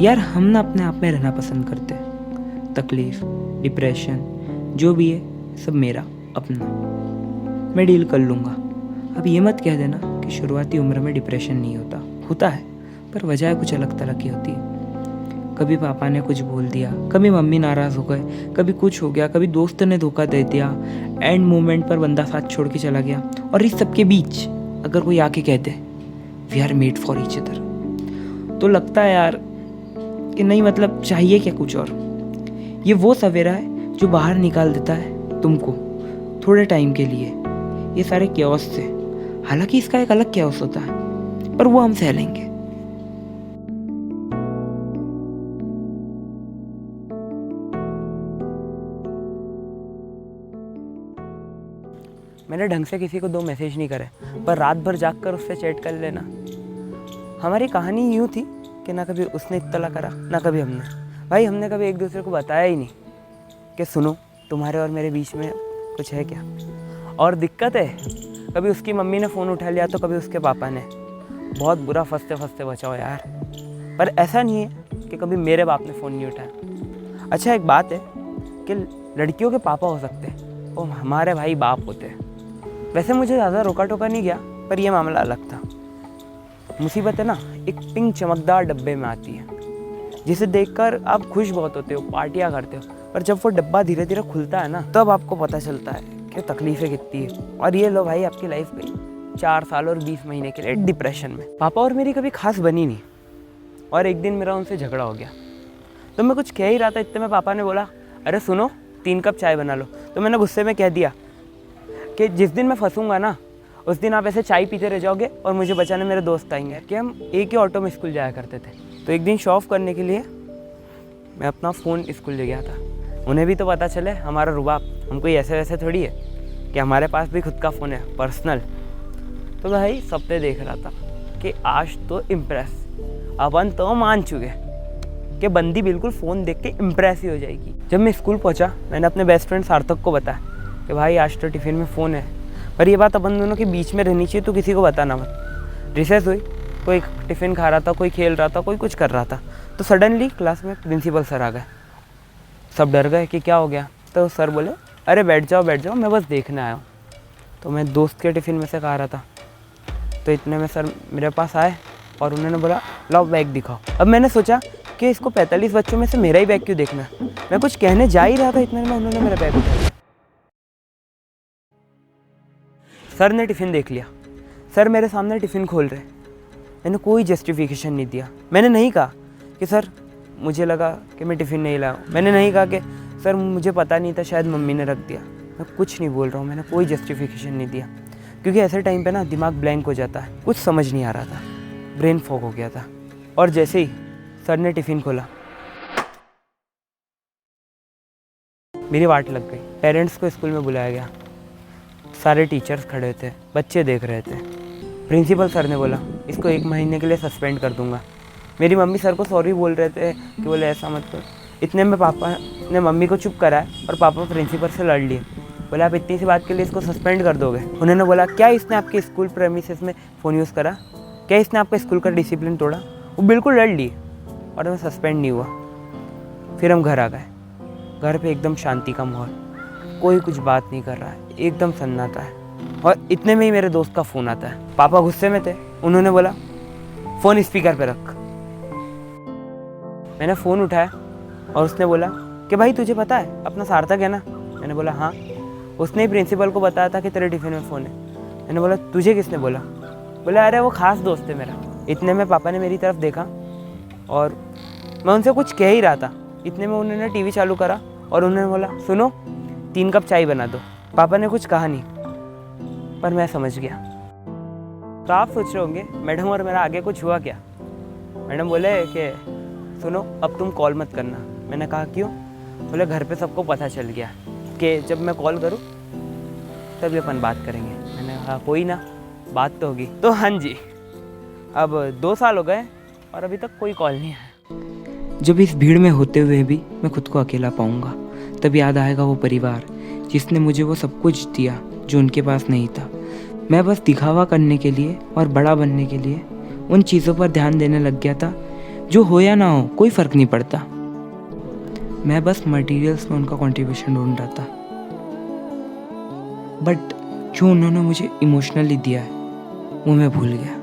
यार हम ना अपने आप में रहना पसंद करते हैं। तकलीफ, डिप्रेशन, जो भी है सब मेरा अपना, मैं डील कर लूँगा। अब ये मत कह देना कि शुरुआती उम्र में डिप्रेशन नहीं होता है, पर वजह कुछ अलग तरह की होती है। कभी पापा ने कुछ बोल दिया, कभी मम्मी नाराज़ हो गए, कभी कुछ हो गया, कभी दोस्त ने धोखा दे दिया, एंड मोमेंट पर बंदा साथ छोड़ के चला गया। और इस सब के बीच अगर कोई आके कह दे we are made for each other, तो लगता है यार कि नहीं, मतलब चाहिए क्या कुछ और। ये वो सवेरा है जो बाहर निकाल देता है तुमको थोड़े टाइम के लिए ये सारे क्योस से। हालांकि इसका एक अलग क्योस होता है, पर वो हम सह लेंगे। मैंने ढंग से किसी को 2 मैसेज नहीं करे, पर रात भर जाग कर उससे चैट कर लेना। हमारी कहानी यूँ थी कि ना कभी उसने इत्तला करा ना कभी हमने। भाई हमने कभी एक दूसरे को बताया ही नहीं कि सुनो तुम्हारे और मेरे बीच में कुछ है क्या। और दिक्कत है, कभी उसकी मम्मी ने फ़ोन उठा लिया तो कभी उसके पापा ने। बहुत बुरा फंसते फंसते बचाओ यार। पर ऐसा नहीं है कि कभी मेरे बाप ने फ़ोन नहीं उठाया। अच्छा एक बात है कि लड़कियों के पापा हो सकते हैं, वो हमारे भाई बाप होते हैं। वैसे मुझे ज़्यादा रोका टोका नहीं गया, पर यह मामला अलग था। मुसीबत है ना एक पिंक चमकदार डब्बे में आती है, जिसे देखकर आप खुश बहुत होते हो, पार्टियाँ करते हो, पर जब वो डब्बा धीरे धीरे खुलता है ना, तब आपको पता चलता है कि तकलीफ़ें कितनी है। और ये लो भाई आपकी लाइफ गई 4 साल और 20 महीने के लिए डिप्रेशन में। पापा और मेरी कभी खास बनी नहीं, और एक दिन मेरा उनसे झगड़ा हो गया। तो मैं कुछ कह ही रहा था, इतने में पापा ने बोला अरे सुनो 3 कप चाय बना लो। तो मैंने गुस्से में कह दिया कि जिस दिन मैं फंसूंगा ना, उस दिन आप ऐसे चाय पीते रह जाओगे और मुझे बचाने मेरे दोस्त आएंगे। कि हम एक ही ऑटो में स्कूल जाया करते थे। तो एक दिन शो ऑफ करने के लिए मैं अपना फ़ोन स्कूल ले गया था। उन्हें भी तो पता चले हमारा रुबाब, हम कोई ऐसे वैसे थोड़ी है कि हमारे पास भी खुद का फ़ोन है पर्सनल। तो भाई सपने देख रहा था कि आज तो इम्प्रेस, अपन तो मान चुके कि बंदी बिल्कुल फ़ोन देख के इम्प्रेस ही हो जाएगी। जब मैं स्कूल पहुंचा, मैंने अपने बेस्ट फ्रेंड सार्थक को बताया कि भाई आज तो टिफ़िन में फ़ोन है, पर ये बात अपन दोनों के बीच में रहनी चाहिए, तो किसी को बताना मत। रिसेस हुई, कोई टिफ़िन खा रहा था, कोई खेल रहा था, कोई कुछ कर रहा था। तो सडनली क्लास में प्रिंसिपल सर आ गए। सब डर गए कि क्या हो गया। तो सर बोले अरे बैठ जाओ, मैं बस देखने आया हूँ। तो मैं दोस्त के टिफ़िन में से खा रहा था। तो इतने में सर मेरे पास आए और उन्होंने बोला लाओ बैग दिखाओ। अब मैंने सोचा कि इसको 45 बच्चों में से मेरा ही बैग क्यों देखना है। मैं कुछ कहने जा ही रहा था, इतने में उन्होंने मेरा बैग उठाया। सर ने टिफ़िन देख लिया। सर मेरे सामने टिफ़िन खोल रहे। मैंने कोई जस्टिफिकेशन नहीं दिया। मैंने नहीं कहा कि सर मुझे लगा कि मैं टिफ़िन नहीं लाया। मैंने नहीं कहा कि सर मुझे पता नहीं था, शायद मम्मी ने रख दिया। मैं कुछ नहीं बोल रहा हूँ, मैंने कोई जस्टिफिकेशन नहीं दिया, क्योंकि ऐसे टाइम पे ना दिमाग ब्लैंक हो जाता है, कुछ समझ नहीं आ रहा था, ब्रेन फॉग हो गया था। और जैसे ही सर ने टिफ़िन खोला, मेरी वाट लग गई। पेरेंट्स को स्कूल में बुलाया गया, सारे टीचर्स खड़े थे, बच्चे देख रहे थे। प्रिंसिपल सर ने बोला इसको 1 महीने के लिए सस्पेंड कर दूंगा। मेरी मम्मी सर को सॉरी बोल रहे थे कि बोले ऐसा मत कर। इतने में पापा ने मम्मी को चुप कराया और पापा प्रिंसिपल से लड़ लिए। बोले आप इतनी सी बात के लिए इसको सस्पेंड कर दोगे। उन्होंने बोला क्या इसने आपके स्कूल प्रेमिसेस में फ़ोन यूज़ करा, क्या इसने आपका स्कूल का डिसिप्लिन तोड़ा। वो बिल्कुल लड़ लिए और मैं सस्पेंड नहीं हुआ। फिर हम घर आ गए। घर पे एकदम शांति का माहौल, कोई कुछ बात नहीं कर रहा है, एकदम सन्नाटा है। और इतने में ही मेरे दोस्त का फ़ोन आता है। पापा गुस्से में थे, उन्होंने बोला फ़ोन स्पीकर पे रख। मैंने फ़ोन उठाया और उसने बोला कि भाई तुझे पता है अपना सार्थक है ना। मैंने बोला हाँ। उसने ही प्रिंसिपल को बताया था कि तेरे टिफ़िन में फ़ोन है। मैंने बोला तुझे किसने बोला। बोला अरे वो खास दोस्त है मेरा। इतने में पापा ने मेरी तरफ देखा और मैं उनसे कुछ कह ही रहा था। इतने में उन्होंने टीवी चालू करा और उन्होंने बोला सुनो 3 कप चाय बना दो। पापा ने कुछ कहा नहीं, पर मैं समझ गया। तो आप सोच रहे होंगे मैडम और मेरा आगे कुछ हुआ क्या। मैडम बोले कि सुनो अब तुम कॉल मत करना। मैंने कहा क्यों। बोले घर पे सबको पता चल गया कि जब मैं कॉल करूँ तभी अपन बात करेंगे। मैंने कहा कोई ना, बात तो होगी। तो हाँ जी, अब 2 साल हो गए और अभी तक कोई कॉल नहीं आया। जब इस भीड़ में होते हुए भी मैं खुद को अकेला पाऊंगा, तब याद आएगा वो परिवार जिसने मुझे वो सब कुछ दिया जो उनके पास नहीं था। मैं बस दिखावा करने के लिए और बड़ा बनने के लिए उन चीज़ों पर ध्यान देने लग गया था जो हो या ना हो कोई फ़र्क नहीं पड़ता, मैं बस मटेरियल्स में उनका कंट्रीब्यूशन ढूंढ रहा था। बट जो उन्होंने मुझे इमोशनली दिया है वो मैं भूल गया।